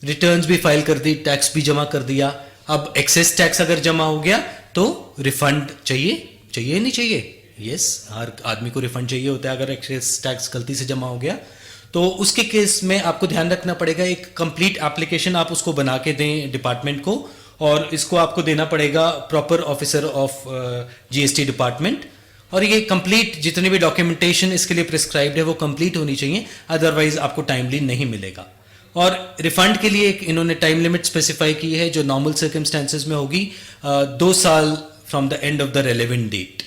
Returns भी file कर दी, tax भी जमा कर दिया। अब एक्सेस टैक्स अगर जमा हो गया तो रिफंड चाहिए नहीं चाहिए? यस, हर आदमी को रिफंड चाहिए होता है अगर एक्सेस टैक्स गलती से जमा हो गया। तो उसके केस में आपको ध्यान रखना पड़ेगा, एक कंप्लीट एप्लीकेशन आप उसको बना के दें डिपार्टमेंट को, और इसको आपको देना पड़ेगा proper officer of GST department. और ये कंप्लीट जितने भी डॉक्यूमेंटेशन इसके लिए प्रिस्क्राइब्ड है वो कंप्लीट होनी चाहिए, अदरवाइज आपको टाइमली नहीं मिलेगा। और रिफंड के लिए एक इन्होंने टाइम लिमिट स्पेसिफाई की है जो नॉर्मल सर्कमस्टेंसेज में होगी 2 साल from the end of the relevant date.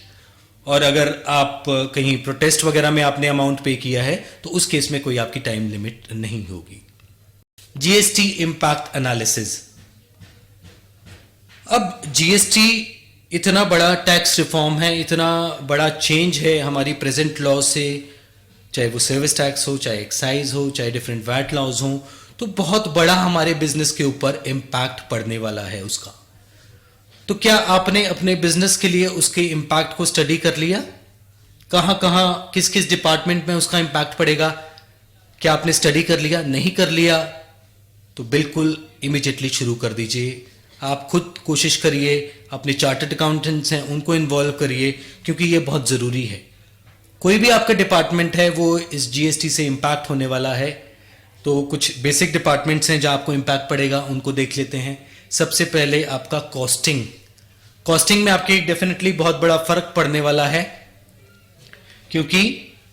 और अगर आप कहीं प्रोटेस्ट वगैरह में आपने अमाउंट पे किया है तो उस केस में कोई आपकी टाइम लिमिट नहीं होगी। GST impact analysis. अब जीएसटी इतना बड़ा टैक्स रिफॉर्म है, इतना बड़ा चेंज है हमारी प्रेजेंट लॉ से, चाहे वो सर्विस टैक्स हो, चाहे एक्साइज हो, चाहे डिफरेंट वैट लॉज हो, तो बहुत बड़ा हमारे बिजनेस के ऊपर इम्पैक्ट पड़ने वाला है उसका। तो क्या आपने अपने बिजनेस के लिए उसके इम्पैक्ट को स्टडी कर लिया? कहां कहां किस किस डिपार्टमेंट में उसका इम्पैक्ट पड़ेगा? क्या आपने स्टडी कर लिया? नहीं कर लिया तो बिल्कुल इमीडिएटली शुरू कर दीजिए। आप खुद कोशिश करिए, अपने चार्टर्ड अकाउंटेंट्स हैं उनको इन्वॉल्व करिए, क्योंकि ये बहुत ज़रूरी है। कोई भी आपका डिपार्टमेंट है वो इस जीएसटी से इम्पैक्ट होने वाला है। तो कुछ बेसिक डिपार्टमेंट्स हैं जहां आपको इम्पैक्ट पड़ेगा, उनको देख लेते हैं। सबसे पहले आपका कॉस्टिंग में आपके डेफिनेटली बहुत बड़ा फर्क पड़ने वाला है, क्योंकि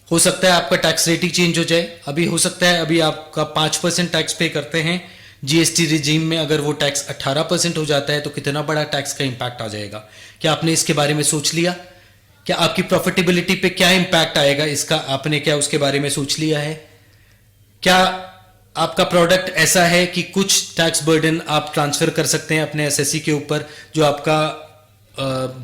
हो सकता है आपका टैक्स रेट ही चेंज हो जाए। अभी हो सकता है अभी आपका 5% टैक्स पे करते हैं जीएसटी रिजीम में, अगर वो टैक्स 18% हो जाता है तो कितना बड़ा टैक्स का इंपैक्ट आ जाएगा। क्या आपने इसके बारे में सोच लिया? क्या आपकी प्रॉफिटेबिलिटी पे क्या इंपैक्ट आएगा इसका, आपने क्या उसके बारे में सोच लिया है? क्या आपका प्रोडक्ट ऐसा है कि कुछ टैक्स बर्डन आप ट्रांसफर कर सकते हैं अपने एसएससी के ऊपर, जो आपका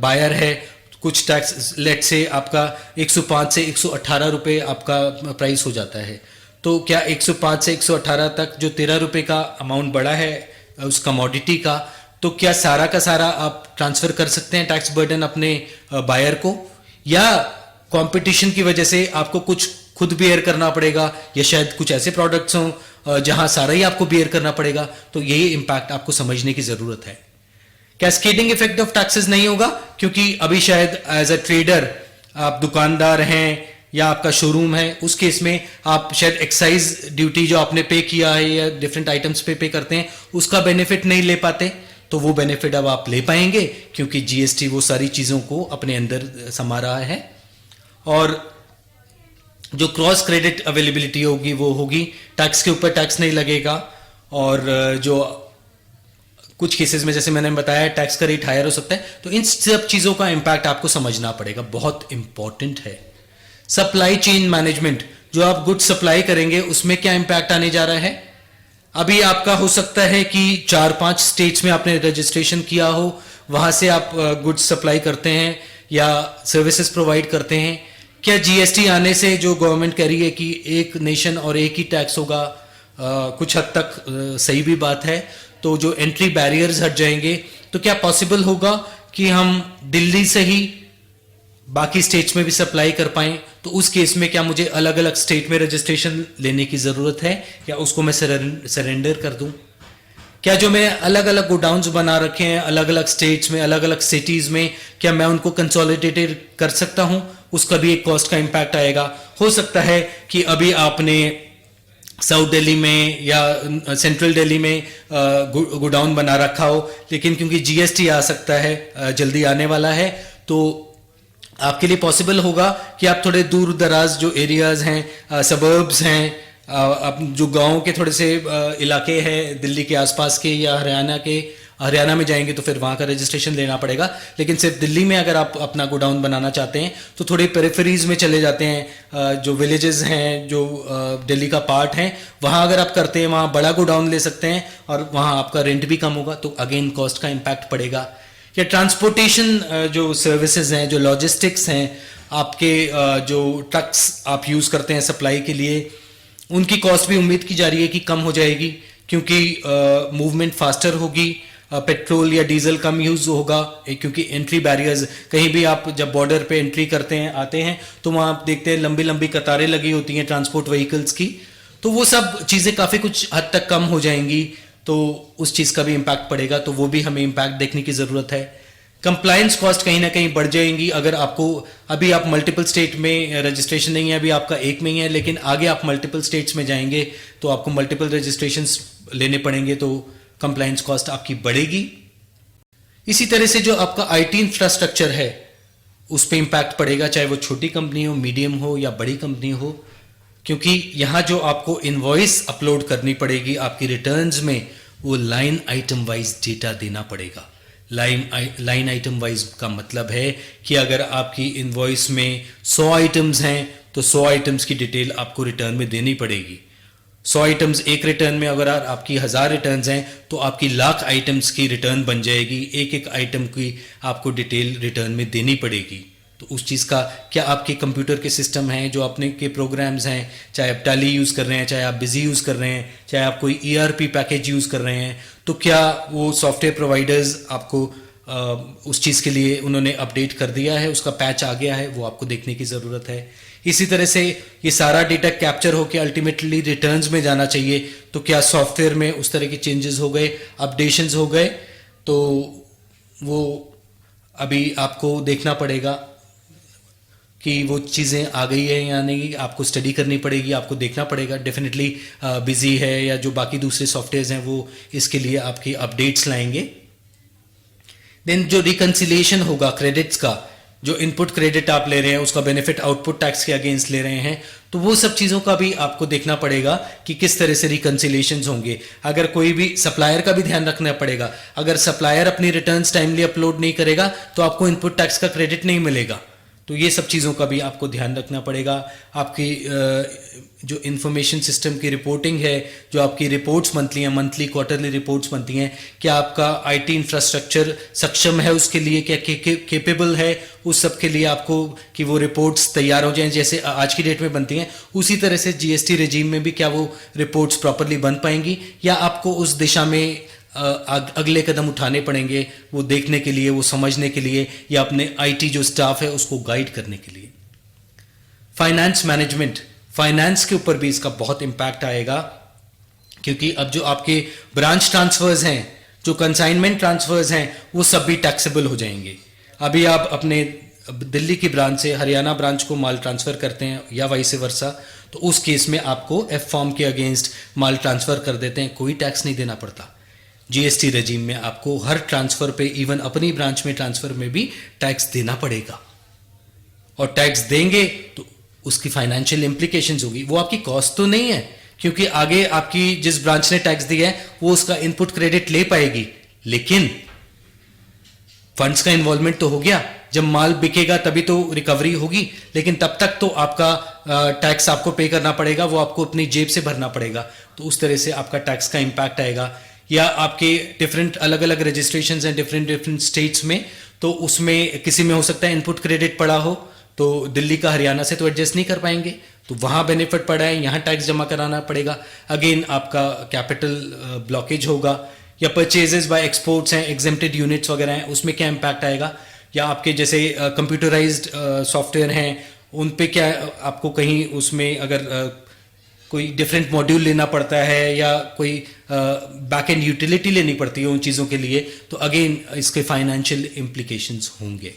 बायर है, कुछ टैक्स लेट से आपका 105 से 118 रुपये आपका प्राइस हो जाता है, तो क्या 105 से 118 तक जो 13 रुपये का अमाउंट बढ़ा है उस कमोडिटी का, तो क्या सारा का सारा आप ट्रांसफर कर सकते हैं टैक्स बर्डन अपने बायर को, या कंपटीशन की वजह से आपको कुछ खुद बियर करना पड़ेगा, या शायद कुछ ऐसे प्रोडक्ट्स हों जहां सारा ही आपको बियर करना पड़ेगा? तो यही इंपैक्ट आपको समझने की जरूरत है। कैस्केडिंग इफेक्ट ऑफ टैक्सेस नहीं होगा, क्योंकि अभी शायद एज अ ट्रेडर आप दुकानदार हैं या आपका शोरूम है, उस केस में आप शायद एक्साइज ड्यूटी जो आपने पे किया है या डिफरेंट आइटम्स पे करते हैं उसका बेनिफिट नहीं ले पाते, तो वो बेनिफिट अब आप ले पाएंगे, क्योंकि जीएसटी वो सारी चीज़ों को अपने अंदर समा रहा है। और जो क्रॉस क्रेडिट अवेलेबिलिटी होगी वो होगी, टैक्स के ऊपर टैक्स नहीं लगेगा। और जो कुछ केसेस में जैसे मैंने बताया टैक्स का रेट हायर हो सकता है, तो इन सब चीज़ों का इंपैक्ट आपको समझना पड़ेगा, बहुत इंपॉर्टेंट है। सप्लाई चेन मैनेजमेंट, जो आप गुड्स सप्लाई करेंगे उसमें क्या इंपैक्ट आने जा रहा है? अभी आपका हो सकता है कि 4-5 स्टेट्स में आपने रजिस्ट्रेशन किया हो, वहां से आप गुड्स सप्लाई करते हैं या सर्विसेज प्रोवाइड करते हैं। क्या जीएसटी आने से जो गवर्नमेंट कह रही है कि एक नेशन और एक ही टैक्स होगा, कुछ हद तक सही भी बात है, तो जो एंट्री बैरियर्स हट जाएंगे, तो क्या पॉसिबल होगा कि हम दिल्ली से ही बाकी स्टेट्स में भी सप्लाई कर पाएं? तो उस केस में क्या मुझे अलग अलग स्टेट में रजिस्ट्रेशन लेने की जरूरत है, या उसको मैं सरेंडर कर दूं? क्या जो मैं अलग अलग गोडाउन्स बना रखे हैं अलग अलग स्टेट्स में, अलग अलग सिटीज में, क्या मैं उनको कंसोलिडेटेड कर सकता हूं? उसका भी एक कॉस्ट का इंपैक्ट आएगा। हो सकता है कि अभी आपने साउथ दिल्ली में या सेंट्रल दिल्ली में गोडाउन बना रखा हो, लेकिन क्योंकि जीएसटी आ सकता है, जल्दी आने वाला है, तो आपके लिए पॉसिबल होगा कि आप थोड़े दूर दराज जो एरियाज हैं, सबर्ब्स हैं, अब जो गांव के थोड़े से इलाके हैं दिल्ली के आसपास के या हरियाणा में जाएंगे तो फिर वहाँ का रजिस्ट्रेशन लेना पड़ेगा। लेकिन सिर्फ दिल्ली में अगर आप अपना गोडाउन बनाना चाहते हैं तो थोड़े पेरिफेरीज में चले जाते हैं, जो विलेजेस हैं, जो दिल्ली का पार्ट हैं, वहाँ अगर आप करते हैं वहाँ बड़ा गोडाउन ले सकते हैं और वहाँ आपका रेंट भी कम होगा, तो अगेन कॉस्ट का इम्पैक्ट पड़ेगा। या ट्रांसपोर्टेशन जो सर्विसेज हैं, जो लॉजिस्टिक्स हैं, आपके जो ट्रक्स आप यूज़ करते हैं सप्लाई के लिए, उनकी कॉस्ट भी उम्मीद की जा रही है कि कम हो जाएगी, क्योंकि मूवमेंट फास्टर होगी, पेट्रोल या डीजल कम यूज़ होगा, क्योंकि एंट्री बैरियर्स, कहीं भी आप जब बॉर्डर पे एंट्री करते हैं आते हैं तो वहाँ आप देखते हैं लंबी लंबी कतारें लगी होती हैं ट्रांसपोर्ट व्हीकल्स की, तो वो सब चीज़ें काफ़ी कुछ हद तक कम हो जाएंगी। तो उस चीज़ का भी इम्पैक्ट पड़ेगा, तो वो भी हमें इम्पैक्ट देखने की ज़रूरत है। कंप्लायंस कॉस्ट कहीं ना कहीं बढ़ जाएंगी अगर आपको, अभी आप मल्टीपल स्टेट में रजिस्ट्रेशन नहीं है, अभी आपका एक में ही है, लेकिन आगे आप मल्टीपल स्टेट्स में जाएंगे तो आपको मल्टीपल रजिस्ट्रेशंस लेने पड़ेंगे, तो कंप्लायंस कॉस्ट आपकी बढ़ेगी। इसी तरह से जो आपका आईटी इंफ्रास्ट्रक्चर है उस पर इम्पैक्ट पड़ेगा, चाहे वो छोटी कंपनी हो, मीडियम हो या बड़ी कंपनी हो, क्योंकि यहाँ जो आपको इनवॉइस अपलोड करनी पड़ेगी आपकी रिटर्न्स में, वो लाइन आइटम वाइज डेटा देना पड़ेगा। लाइन आइटम वाइज का मतलब है कि अगर आपकी इनवॉइस में 100 आइटम्स हैं तो 100 आइटम्स की डिटेल आपको रिटर्न में देनी पड़ेगी। 100 आइटम्स एक रिटर्न में, अगर आपकी 1000 रिटर्न्स हैं तो आपकी लाख आइटम्स की रिटर्न बन जाएगी, एक एक आइटम की आपको डिटेल रिटर्न में देनी पड़ेगी। तो उस चीज़ का क्या आपके कंप्यूटर के सिस्टम हैं, जो अपने के प्रोग्राम्स हैं, चाहे आप टैली यूज़ कर रहे हैं, चाहे आप बिजी यूज़ कर रहे हैं, चाहे आप कोई ईआरपी पैकेज यूज़ कर रहे हैं, तो क्या वो सॉफ्टवेयर प्रोवाइडर्स आपको उस चीज़ के लिए उन्होंने अपडेट कर दिया है, उसका पैच आ गया है, वो आपको देखने की ज़रूरत है। इसी तरह से ये सारा डेटा कैप्चर होकर अल्टीमेटली रिटर्न्स में जाना चाहिए, तो क्या सॉफ्टवेयर में उस तरह के चेंजेस हो गए, अपडेशंस हो गए, तो वो अभी आपको देखना पड़ेगा कि वो चीज़ें आ गई है या नहीं, आपको स्टडी करनी पड़ेगी, आपको देखना पड़ेगा। डेफिनेटली बिजी है या जो बाकी दूसरे सॉफ्टवेयर्स हैं वो इसके लिए आपकी अपडेट्स लाएंगे। देन जो रिकन्सिलिएशन होगा क्रेडिट्स का, जो इनपुट क्रेडिट आप ले रहे हैं उसका बेनिफिट आउटपुट टैक्स के अगेंस्ट ले रहे हैं, तो वो सब चीज़ों का भी आपको देखना पड़ेगा कि किस तरह से रिकन्सिलिएशंस होंगे। अगर कोई भी सप्लायर का भी ध्यान रखना पड़ेगा, अगर सप्लायर अपनी रिटर्न्स टाइमली अपलोड नहीं करेगा तो आपको इनपुट टैक्स का क्रेडिट नहीं मिलेगा। तो ये सब चीज़ों का भी आपको ध्यान रखना पड़ेगा। आपकी जो इंफॉर्मेशन सिस्टम की रिपोर्टिंग है, जो आपकी रिपोर्ट्स बनती हैं, मंथली क्वार्टरली रिपोर्ट्स बनती हैं, क्या आपका आईटी इंफ्रास्ट्रक्चर सक्षम है उसके लिए, क्या केपेबल है उस सब के लिए आपको कि वो रिपोर्ट्स तैयार हो जाएं जैसे आज की डेट में बनती हैं, उसी तरह से जीएसटी रेजीम में भी क्या वो रिपोर्ट्स प्रॉपरली बन पाएंगी, या आपको उस दिशा में अगले कदम उठाने पड़ेंगे वो देखने के लिए, वो समझने के लिए, या अपने आईटी जो स्टाफ है उसको गाइड करने के लिए। फाइनेंस मैनेजमेंट, फाइनेंस के ऊपर भी इसका बहुत इम्पैक्ट आएगा, क्योंकि अब जो आपके ब्रांच ट्रांसफर्स हैं, जो कंसाइनमेंट ट्रांसफर्स हैं, वो सब भी टैक्सेबल हो जाएंगे। अभी आप अपने दिल्ली की ब्रांच से हरियाणा ब्रांच को माल ट्रांसफ़र करते हैं या वाइस वर्सा, तो उस केस में आपको एफ फॉर्म के अगेंस्ट माल ट्रांसफ़र कर देते हैं, कोई टैक्स नहीं देना पड़ता। जीएसटी रेजीम में आपको हर ट्रांसफ़र पे, इवन अपनी ब्रांच में ट्रांसफ़र में भी टैक्स देना पड़ेगा, और टैक्स देंगे तो उसकी फाइनेंशियल इम्प्लीकेशंस होगी। वो आपकी कॉस्ट तो नहीं है, क्योंकि आगे आपकी जिस ब्रांच ने टैक्स दिया है वो उसका इनपुट क्रेडिट ले पाएगी, लेकिन फंड्स का इन्वॉल्वमेंट तो हो गया। जब माल बिकेगा तभी तो रिकवरी होगी, लेकिन तब तक तो आपका टैक्स आपको पे करना पड़ेगा, वो आपको अपनी जेब से भरना पड़ेगा। तो उस तरह से आपका टैक्स का इम्पैक्ट आएगा। या आपके डिफरेंट अलग अलग रजिस्ट्रेशंस हैं डिफरेंट स्टेट्स में, तो उसमें किसी में हो सकता है इनपुट क्रेडिट पड़ा हो, तो दिल्ली का हरियाणा से तो एडजस्ट नहीं कर पाएंगे, तो वहाँ बेनिफिट पड़ा है, यहाँ टैक्स जमा कराना पड़ेगा। अगेन आपका कैपिटल ब्लॉकेज होगा। या परचेजेस बाय एक्सपोर्ट्स हैं, एग्जेम्प्टेड यूनिट्स वगैरह हैं, उसमें क्या इम्पैक्ट आएगा। या आपके जैसे कंप्यूटराइज्ड सॉफ्टवेयर हैं, उन पे क्या आपको कहीं उसमें अगर कोई डिफरेंट मॉड्यूल लेना पड़ता है या कोई बैक एंड यूटिलिटी लेनी पड़ती है उन चीज़ों के लिए, तो अगेन इसके फाइनेंशियल इम्प्लीकेशंस होंगे।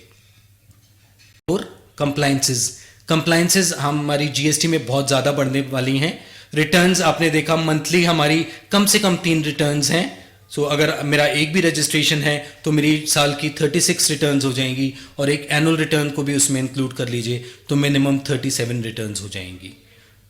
और कंप्लायंसेस हमारी जीएसटी में बहुत ज़्यादा बढ़ने वाली हैं। रिटर्न्स आपने देखा मंथली हमारी कम से कम 3 रिटर्न्स हैं। सो अगर मेरा एक भी रजिस्ट्रेशन है तो मेरी साल की 36 रिटर्न्स हो जाएंगी, और एक एनुअल रिटर्न को भी उसमें इंक्लूड कर लीजिए तो मिनिमम 37 रिटर्न्स हो जाएंगी।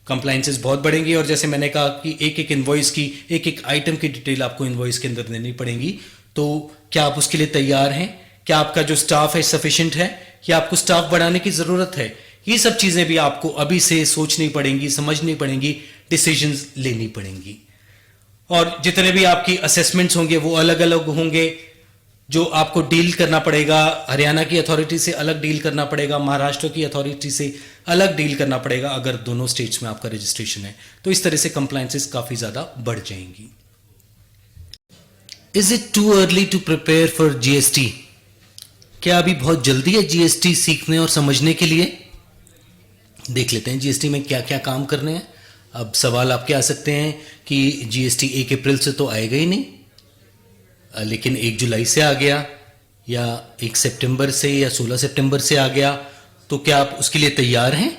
कंप्लायंसेस बहुत बढ़ेंगी, और जैसे मैंने कहा कि एक एक इन्वॉइस की, एक एक आइटम की डिटेल आपको इन्वॉइस के अंदर देनी पड़ेगी। तो क्या आप उसके लिए तैयार हैं? क्या आपका जो स्टाफ है सफिशिएंट है, या आपको स्टाफ बढ़ाने की ज़रूरत है? ये सब चीज़ें भी आपको अभी से सोचनी पड़ेंगी, समझनी पड़ेंगी, डिसीजंस लेनी पड़ेंगी। और जितने भी आपकी असेसमेंट्स होंगे वो अलग अलग होंगे। जो आपको डील करना पड़ेगा, हरियाणा की अथॉरिटी से अलग डील करना पड़ेगा, महाराष्ट्र की अथॉरिटी से अलग डील करना पड़ेगा अगर दोनों स्टेट्स में आपका रजिस्ट्रेशन है। तो इस तरह से कंप्लायंसेस काफ़ी ज़्यादा बढ़ जाएंगी। Is it too early to prepare for GST? क्या अभी बहुत जल्दी है जीएसटी सीखने और समझने के लिए? देख लेते हैं जीएसटी में क्या क्या काम करने हैं। अब सवाल आपके आ सकते हैं कि जीएसटी 1 अप्रैल से तो आएगा ही नहीं, लेकिन 1 जुलाई से आ गया या 1 सितंबर से या 16 सितंबर से आ गया, तो क्या आप उसके लिए तैयार हैं?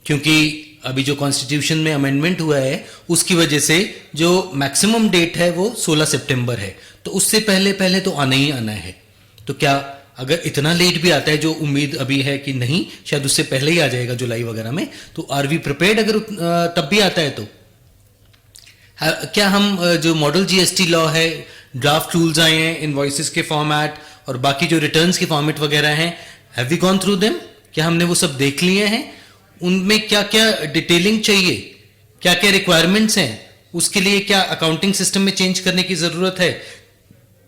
क्योंकि अभी जो कॉन्स्टिट्यूशन में अमेंडमेंट हुआ है उसकी वजह से जो मैक्सिमम डेट है वो 16 सितंबर है, तो उससे पहले पहले तो आना ही आना है। तो क्या अगर इतना लेट भी आता है, जो उम्मीद अभी है कि नहीं, शायद उससे पहले ही आ जाएगा जुलाई वगैरह में, तो आर वी प्रिपेयर्ड अगर तब भी आता है तो? क्या हम जो मॉडल जीएसटी लॉ है, ड्राफ्ट टूल्स आए हैं इनवॉइसेस के फॉर्मेट और बाकी जो रिटर्न्स के फॉर्मेट वगैरह हैं, have we gone through them? क्या हमने वो सब देख लिए हैं? उनमें क्या क्या डिटेलिंग चाहिए, क्या क्या रिक्वायरमेंट्स हैं, उसके लिए क्या अकाउंटिंग सिस्टम में चेंज करने की जरूरत है,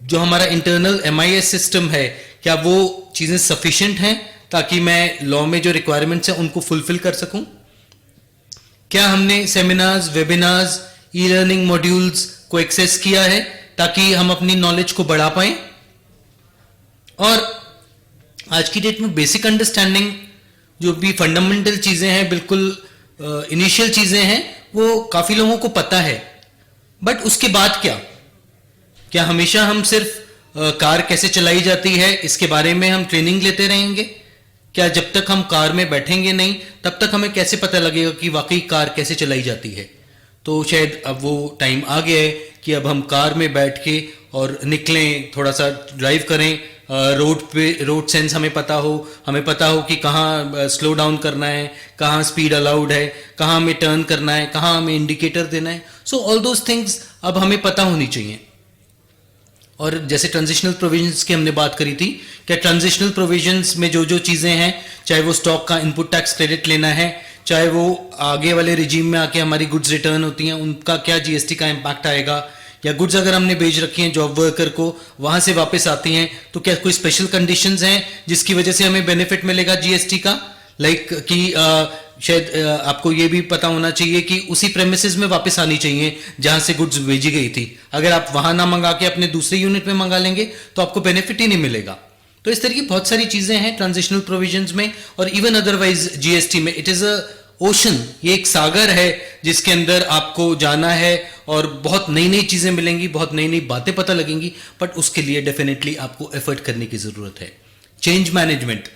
जो हमारा इंटरनल एमआईएस सिस्टम है क्या वो चीजें सफिशिएंट हैं ताकि मैं लॉ में जो रिक्वायरमेंट्स हैं उनको फुलफिल कर सकूं? क्या हमने seminars, webinars, e learning modules को एक्सेस किया है ताकि हम अपनी नॉलेज को बढ़ा पाएं? और आज की डेट में बेसिक अंडरस्टैंडिंग, जो भी फंडामेंटल चीजें हैं, बिल्कुल इनिशियल चीजें हैं, वो काफी लोगों को पता है, बट उसके बाद क्या हमेशा हम सिर्फ कार कैसे चलाई जाती है इसके बारे में हम ट्रेनिंग लेते रहेंगे? क्या जब तक हम कार में बैठेंगे नहीं तब तक हमें कैसे पता लगेगा कि वाकई कार कैसे चलाई जाती है? तो शायद अब वो टाइम आ गया है कि अब हम कार में बैठ के और निकलें, थोड़ा सा ड्राइव करें, रोड पे रोड सेंस हमें पता हो कि कहाँ स्लो डाउन करना है, कहाँ स्पीड अलाउड है, कहाँ हमें टर्न करना है, कहाँ हमें इंडिकेटर देना है। सो ऑल दोज थिंग्स अब हमें पता होनी चाहिए। और जैसे ट्रांजिशनल प्रोविजंस की हमने बात करी थी, क्या ट्रांजिशनल प्रोविजंस में जो जो चीज़ें हैं, चाहे वो स्टॉक का इनपुट टैक्स क्रेडिट लेना है, चाहे वो आगे वाले रिजीम में आके हमारी गुड्स रिटर्न होती हैं, उनका क्या जीएसटी का इम्पैक्ट आएगा, या गुड्स अगर हमने बेच रखी हैं जॉब वर्कर को, वहाँ से वापस आती हैं, तो क्या कोई स्पेशल कंडीशंस हैं जिसकी वजह से हमें बेनिफिट मिलेगा जीएसटी का? लाइक कि शायद आपको ये भी पता होना चाहिए कि उसी प्रेमिसेस में वापस आनी चाहिए जहां से गुड्स भेजी गई थी। अगर आप वहां ना मंगा के अपने दूसरे यूनिट में मंगा लेंगे तो आपको बेनिफिट ही नहीं मिलेगा। तो इस तरह की बहुत सारी चीजें हैं ट्रांजिशनल प्रोविजंस में, और इवन अदरवाइज जीएसटी में। इट इज अ ओशन, ये एक सागर है जिसके अंदर आपको जाना है और बहुत नई नई चीजें मिलेंगी, बहुत नई नई बातें पता लगेंगी, बट उसके लिए डेफिनेटली आपको एफर्ट करने की जरूरत है। चेंज मैनेजमेंट,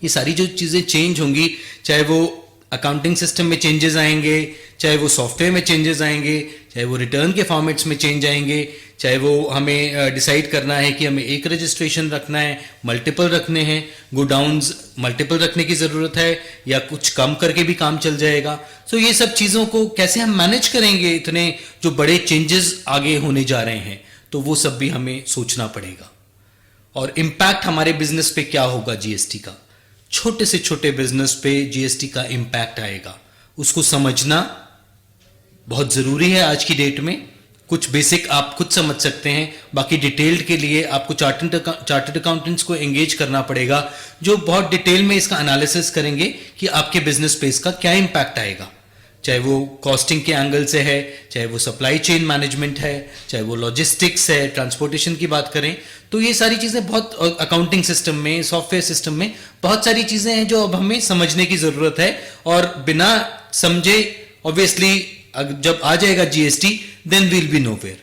ये सारी जो चीज़ें चेंज होंगी, चाहे वो अकाउंटिंग सिस्टम में चेंजेस आएंगे, चाहे वो सॉफ्टवेयर में चेंजेस आएंगे, चाहे वो रिटर्न के फॉर्मेट्स में चेंज आएंगे, चाहे वो हमें डिसाइड करना है कि हमें एक रजिस्ट्रेशन रखना है, मल्टीपल रखने हैं, गोडाउन्स मल्टीपल रखने की ज़रूरत है, या कुछ कम करके भी काम चल जाएगा। सो ये सब चीज़ों को कैसे हम मैनेज करेंगे, इतने जो बड़े चेंजेस आगे होने जा रहे हैं, तो वो सब भी हमें सोचना पड़ेगा। और इम्पैक्ट हमारे बिजनेस पे क्या होगा जीएसटी का, छोटे से छोटे बिजनेस पे जीएसटी का इम्पैक्ट आएगा, उसको समझना बहुत जरूरी है आज की डेट में। कुछ बेसिक आप खुद समझ सकते हैं, बाकी डिटेल्ड के लिए आपको चार्टर्ड अकाउंटेंट्स को एंगेज करना पड़ेगा, जो बहुत डिटेल में इसका एनालिसिस करेंगे कि आपके बिजनेस पे इसका क्या इम्पैक्ट आएगा, चाहे वो कॉस्टिंग के एंगल से है, चाहे वो सप्लाई चेन मैनेजमेंट है, चाहे वो लॉजिस्टिक्स है, ट्रांसपोर्टेशन की बात करें, तो ये सारी चीज़ें बहुत, अकाउंटिंग सिस्टम में, सॉफ्टवेयर सिस्टम में बहुत सारी चीज़ें हैं जो अब हमें समझने की ज़रूरत है। और बिना समझे ऑब्वियसली जब आ जाएगा GST, then we'll be nowhere,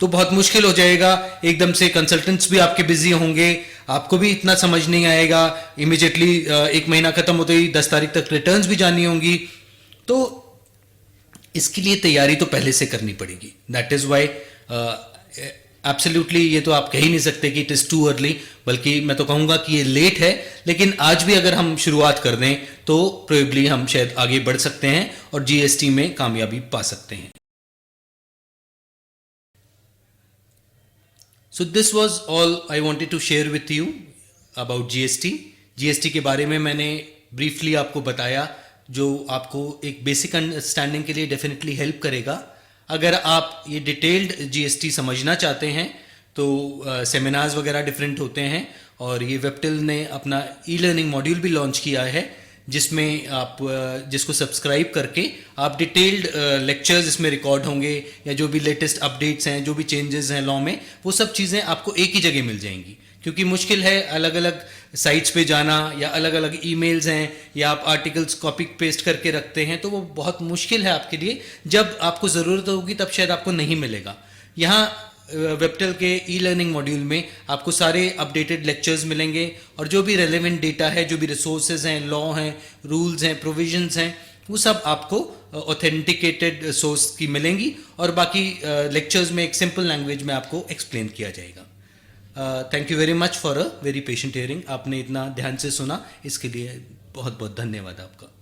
तो बहुत मुश्किल हो जाएगा। एकदम से कंसल्टेंट्स भी आपके बिजी होंगे, आपको भी इतना समझ नहीं आएगा, इमीडिएटली 1 महीना खत्म होते ही 10 तारीख तक रिटर्न्स भी जानी होंगी, तो इसके लिए तैयारी तो पहले से करनी पड़ेगी। दैट इज वाई एब्सोल्युटली ये तो आप कह ही नहीं सकते कि इट इज टू अर्ली, बल्कि मैं तो कहूंगा कि ये लेट है, लेकिन आज भी अगर हम शुरुआत कर दें तो प्रोबेबली हम शायद आगे बढ़ सकते हैं और जीएसटी में कामयाबी पा सकते हैं। So this was all I wanted to share with you about GST. GST के बारे में मैंने ब्रीफली आपको बताया, जो आपको एक बेसिक अंडरस्टैंडिंग के लिए डेफिनेटली हेल्प करेगा। अगर आप ये डिटेल्ड जीएसटी समझना चाहते हैं तो सेमिनार्स वगैरह डिफरेंट होते हैं, और ये वेबटिल ने अपना ई लर्निंग मॉड्यूल भी लॉन्च किया है, जिसमें आप जिसको सब्सक्राइब करके आप डिटेल्ड लेक्चर्स इसमें रिकॉर्ड होंगे, या जो भी लेटेस्ट अपडेट्स हैं, जो भी चेंजेस हैं लॉ में, वो सब चीज़ें आपको एक ही जगह मिल जाएंगी। क्योंकि मुश्किल है अलग अलग साइट्स पे जाना, या अलग अलग ईमेल्स हैं, या आप आर्टिकल्स कॉपी पेस्ट करके रखते हैं, तो वो बहुत मुश्किल है आपके लिए। जब आपको ज़रूरत होगी तब शायद आपको नहीं मिलेगा। यहाँ वेबटेल के ई लर्निंग मॉड्यूल में आपको सारे अपडेटेड लेक्चर्स मिलेंगे और जो भी रेलेवेंट डेटा है, जो भी रिसोर्सेज हैं, लॉ हैं, रूल्स हैं, प्रोविजंस हैं, वो सब आपको ऑथेंटिकेटेड सोर्स की मिलेंगी और बाकी लेक्चर्स में एक सिंपल लैंग्वेज में आपको एक्सप्लेन किया जाएगा। Thank you very much for a very patient hearing. आपने इतना ध्यान से सुना, इसके लिए बहुत बहुत धन्यवाद आपका।